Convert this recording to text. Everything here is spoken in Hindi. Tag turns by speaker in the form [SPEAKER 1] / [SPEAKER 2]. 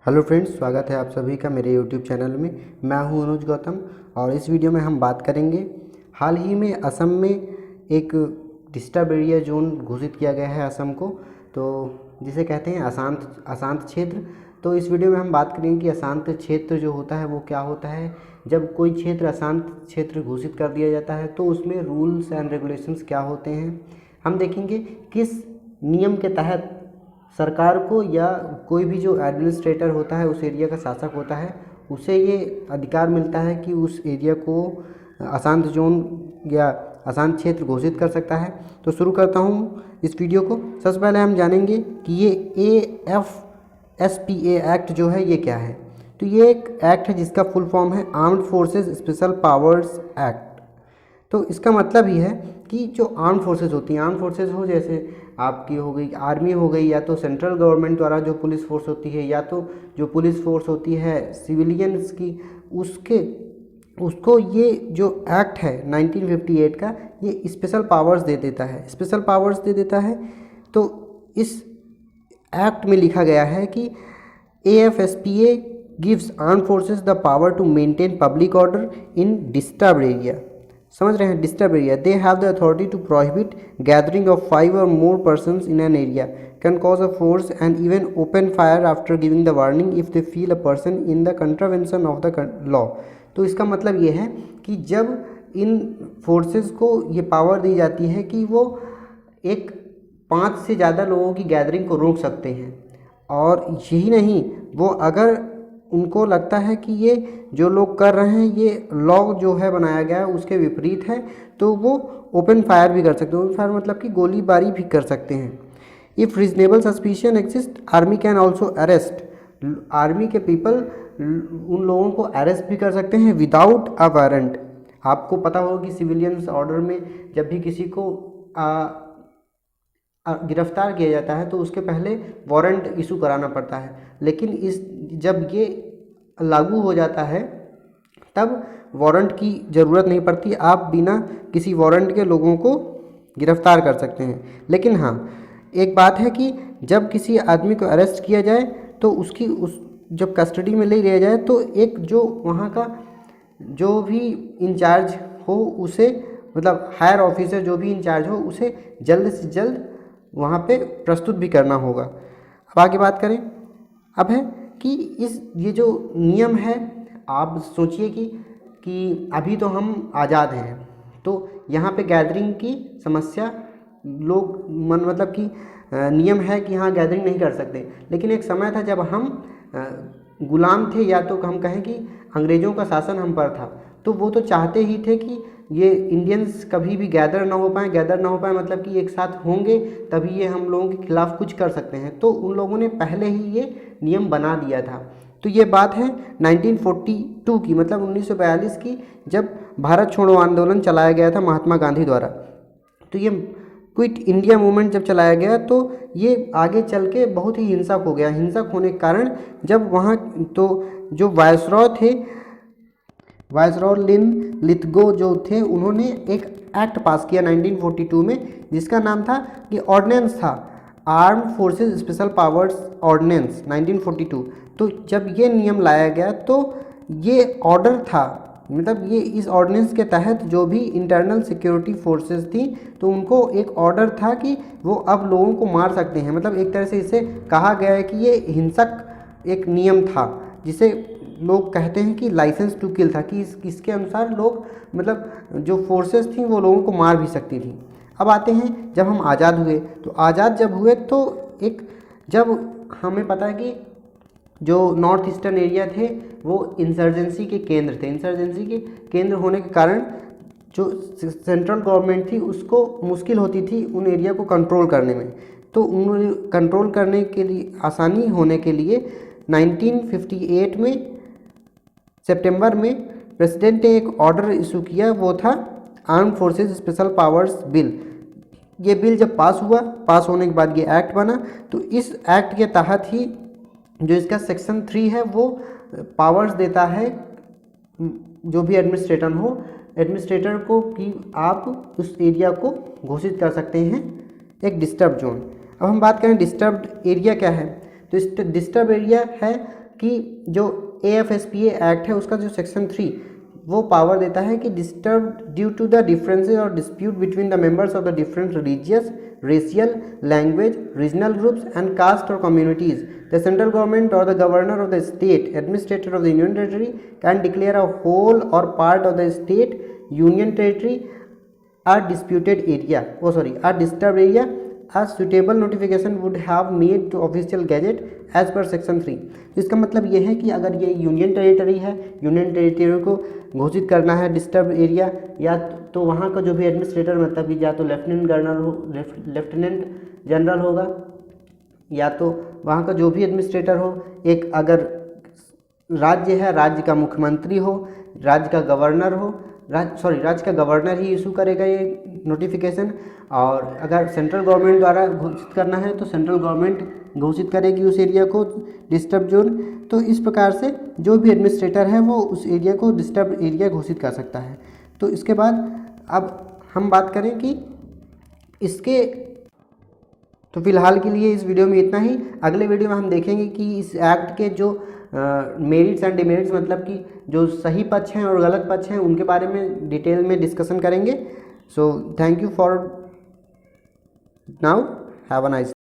[SPEAKER 1] हेलो फ्रेंड्स, स्वागत है आप सभी का मेरे यूट्यूब चैनल में। मैं हूं अनुज गौतम और इस वीडियो में हम बात करेंगे हाल ही में असम में एक डिस्टर्ब एरिया जोन घोषित किया गया है असम को, तो जिसे कहते हैं अशांत क्षेत्र। तो इस वीडियो में हम बात करेंगे कि अशांत क्षेत्र जो होता है वो क्या होता है। जब कोई क्षेत्र अशांत क्षेत्र घोषित कर दिया जाता है तो उसमें रूल्स एंड रेगुलेशंस क्या होते हैं, हम देखेंगे किस नियम के तहत सरकार को या कोई भी जो एडमिनिस्ट्रेटर होता है, उस एरिया का शासक होता है, उसे ये अधिकार मिलता है कि उस एरिया को अशांत जोन या अशांत क्षेत्र घोषित कर सकता है। तो शुरू करता हूँ इस वीडियो को। सबसे पहले हम जानेंगे कि ये AFSPA एक्ट जो है ये क्या है। तो ये एक एक्ट है जिसका फुल फॉर्म है armed forces special powers act. तो इसका मतलब ही है कि जो आर्म फोर्सेस होती हैं, आर्म फोर्सेस हो जैसे आपकी हो गई आर्मी हो गई, या तो सेंट्रल गवर्नमेंट द्वारा जो पुलिस फोर्स होती है, या तो जो पुलिस फोर्स होती है सिविलियंस की, उसको ये जो एक्ट है 1958 का, ये स्पेशल पावर्स दे देता है। स्पेशल पावर्स दे देता है। तो इस एक्ट में लिखा गया है कि AFSPA gives arm forces the power to maintain public order in disturb area. समझ रहे हैं, disturb area. They have the authority to prohibit gathering of 5 or more persons in an area, can cause a force and even open fire after giving the warning if they feel a person in the contravention of the law। तो इसका मतलब ये है कि जब इन फोर्सेस को ये पावर दी जाती है कि वो एक 5 से ज़्यादा लोगों की गैदरिंग को रोक सकते हैं, और यही नहीं, वो अगर उनको लगता है कि ये जो लोग कर रहे हैं ये लॉ जो है बनाया गया है उसके विपरीत है, तो वो ओपन फायर भी कर सकते हैं। ओपन फायर मतलब कि गोलीबारी भी कर सकते हैं। If reasonable suspicion exist army can also arrest. Army के पीपल उन लोगों को अरेस्ट भी कर सकते हैं विदाउट अ वारंट। आपको पता होगा कि सिविलियंस ऑर्डर में जब भी किसी को गिरफ्तार किया जाता है तो उसके पहले वारंट इशू कराना पड़ता है, लेकिन जब ये लागू हो जाता है तब वारंट की ज़रूरत नहीं पड़ती। आप बिना किसी वारंट के लोगों को गिरफ्तार कर सकते हैं। लेकिन हाँ, एक बात है कि जब किसी आदमी को अरेस्ट किया जाए तो जब कस्टडी में ले लिया जाए तो एक जो वहाँ का जो भी इंचार्ज हो उसे, मतलब हायर ऑफिसर जो भी इंचार्ज हो, उसे जल्द से जल्द वहाँ पे प्रस्तुत भी करना होगा। अब आगे बात करें, अब है कि ये जो नियम है, आप सोचिए कि अभी तो हम आज़ाद हैं, तो यहाँ पे गैदरिंग की समस्या लोग मतलब कि नियम है कि हाँ गैदरिंग नहीं कर सकते। लेकिन एक समय था जब हम गुलाम थे, या तो हम कहें कि अंग्रेज़ों का शासन हम पर था, तो वो तो चाहते ही थे कि ये इंडियंस कभी भी गैदर ना हो पाए मतलब कि एक साथ होंगे तभी ये हम लोगों के खिलाफ़ कुछ कर सकते हैं। तो उन लोगों ने पहले ही ये नियम बना दिया था। तो ये बात है 1942 की, मतलब 1942 की, जब भारत छोड़ो आंदोलन चलाया गया था महात्मा गांधी द्वारा। तो ये क्विट इंडिया मूवमेंट जब चलाया गया तो ये आगे चल के बहुत ही हिंसक हो गया। हिंसक होने के कारण जब वहाँ तो जो वायसरॉय थे, वायसरॉय लिन लिथगो जो थे, उन्होंने एक एक्ट पास किया 1942 में, जिसका नाम था कि ऑर्डिनेंस था armed forces special powers ordinance 1942। तो जब ये नियम लाया गया तो ये ऑर्डर था, मतलब ये इस ऑर्डिनेंस के तहत जो भी इंटरनल सिक्योरिटी फोर्सेस थी तो उनको एक ऑर्डर था कि वो अब लोगों को मार सकते हैं। मतलब एक तरह से इसे कहा गया है कि ये हिंसक एक नियम था, जिसे लोग कहते हैं कि लाइसेंस टू किल था, कि इसके अनुसार लोग, मतलब जो फोर्सेस थी वो लोगों को मार भी सकती थी। अब आते हैं जब हम आज़ाद हुए, तो आज़ाद जब हुए तो जब हमें पता है कि जो नॉर्थ ईस्टर्न एरिया थे वो इंसर्जेंसी के केंद्र थे। इंसर्जेंसी के केंद्र होने के कारण जो सेंट्रल गवर्नमेंट थी उसको मुश्किल होती थी उन एरिया को कंट्रोल करने में। तो उन कंट्रोल करने के लिए आसानी होने के लिए 1958 में सितंबर में प्रेसिडेंट ने एक ऑर्डर इशू किया, वो था arm forces special powers bill. ये बिल जब पास हुआ, पास होने के बाद ये एक्ट बना। तो इस एक्ट के तहत ही जो इसका सेक्शन 3 है वो पावर्स देता है जो भी एडमिनिस्ट्रेटर को कि आप उस एरिया को घोषित कर सकते हैं एक डिस्टर्ब जोन। अब हम बात करें डिस्टर्ब्ड एरिया क्या है। तो डिस्टर्ब एरिया है कि जो AFSPA एक्ट है उसका जो सेक्शन 3 वो पावर देता है कि disturb due to the differences और dispute between the members of the different religious, racial, language, regional groups and caste और कम्युनिटीज, द सेंट्रल गवर्नमेंट और the governor of the state administrator of the union territory can declare a whole और part of the state union territory a disputed area, a disturbed area. A suitable notification would have made to official gazette as per section 3. इसका मतलब ये है कि अगर ये यूनियन टेरिटरी है, यूनियन टेरिटरी को घोषित करना है डिस्टर्ब एरिया, या तो वहाँ का जो भी एडमिनिस्ट्रेटर मतलब कि या तो लेफ्टिनेंट जनरल होगा, या तो वहाँ का जो भी एडमिनिस्ट्रेटर हो, एक अगर राज्य है राज्य का मुख्यमंत्री हो, राज्य का गवर्नर हो, राज्य का गवर्नर ही इशू करेगा ये नोटिफिकेशन। और अगर सेंट्रल गवर्नमेंट द्वारा घोषित करना है तो सेंट्रल गवर्नमेंट घोषित करेगी उस एरिया को डिस्टर्ब जोन। तो इस प्रकार से जो भी एडमिनिस्ट्रेटर है वो उस एरिया को डिस्टर्ब एरिया घोषित कर सकता है। तो इसके बाद अब हम बात करें कि इसके, तो फिलहाल के लिए इस वीडियो में इतना ही। अगले वीडियो में हम देखेंगे कि इस एक्ट के जो मेरिट्स एंड डिमेरिट्स, मतलब कि जो सही पक्ष हैं और गलत पक्ष हैं, उनके बारे में डिटेल में डिस्कशन करेंगे। So thank you for now, have a nice